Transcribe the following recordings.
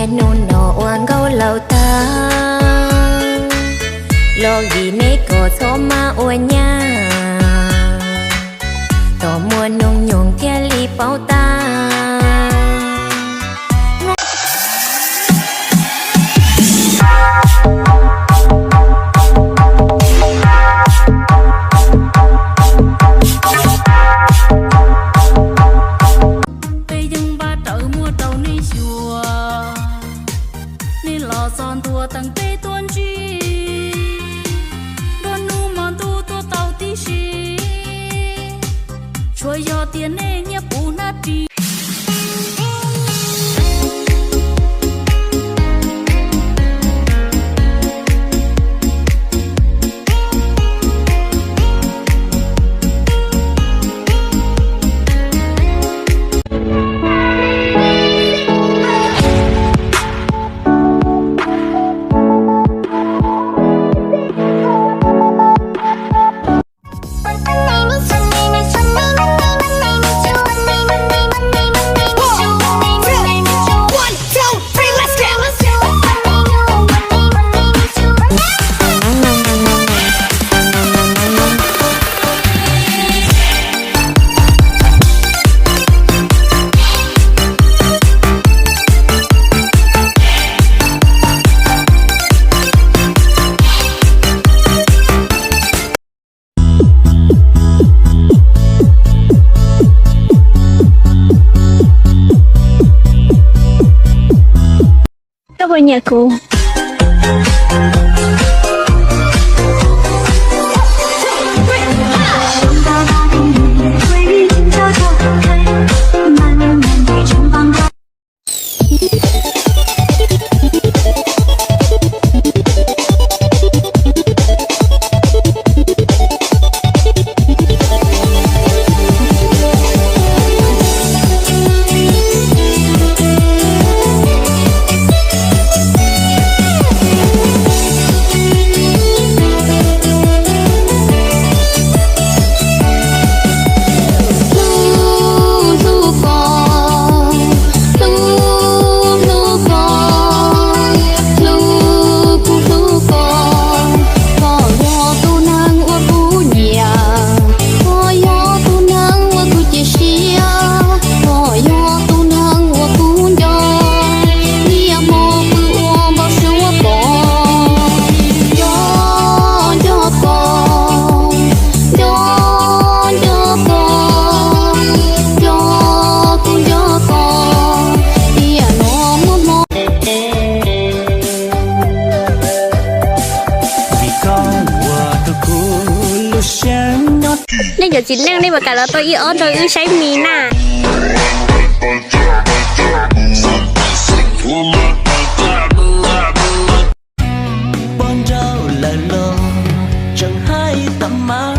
nghe nôn nọ oan gấu lâu ta lo gì nấy có số ma oan nha tỏ mùa nông nhung kia li bao ta son tua tăng tê tuôn chi đón nu mòn tu tua tàu tí xì trôi gió tiền nê nhé bù nát đi nhà cô. Nên giờ chị đang đi mà cả là tôi yêu tôi ư say mì nà. Bon rau là lo chẳng hay tầm má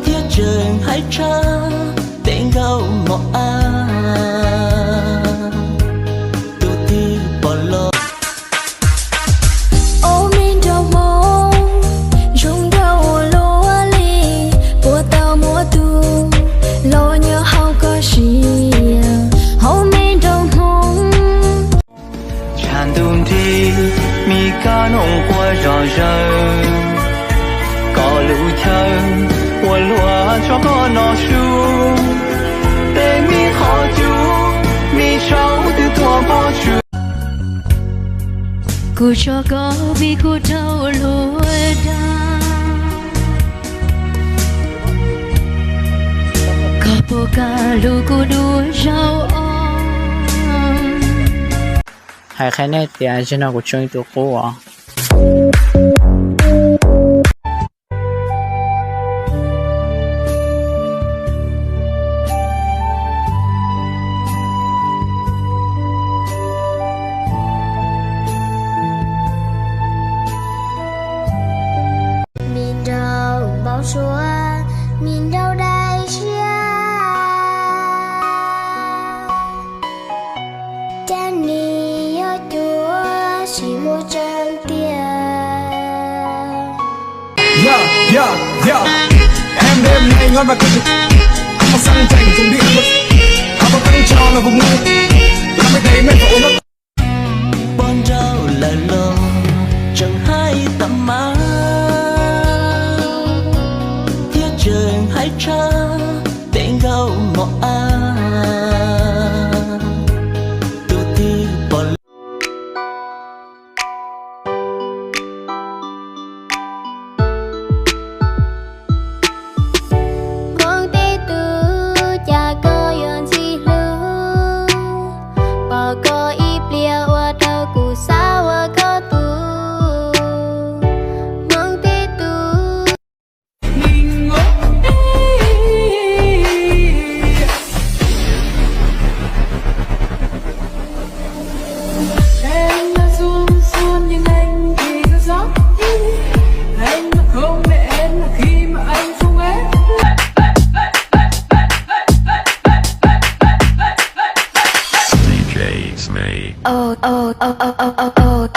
thiết trường hay cha tên gấu ngọ a tu tư bỏ lo. Cá nông qua rõ rời có lưu chân của lúa cho con nó chú để mi khó chú mi cháu từ tua bỏ chú cô cho có vì cô trâu lúa đa có bố cá lú cô đua rau hay cái này thì anh sẽ nói của chúng tôi cô à. Mình đâu bao số mình đâu đây chia chân đi ở chúa chỉ một trang tiền. Em đêm nay ngon và cực. Anh một sang chảnh cùng đi. Anh một cánh tròn là vùng ngu. Bon rau là lo chẳng hai tầm má thiết trường hai cha tên gạo ngọ a tu tư bỏ mong tê tu cha có yon chi lu bỏ có ít lia qua đâu cụ sao qua có tu mong tê tu Em đã xuông xuông nhưng anh thì rất rõ. Anh đã không để em là khi mà anh không em. DJ Snake. oh oh oh oh oh oh oh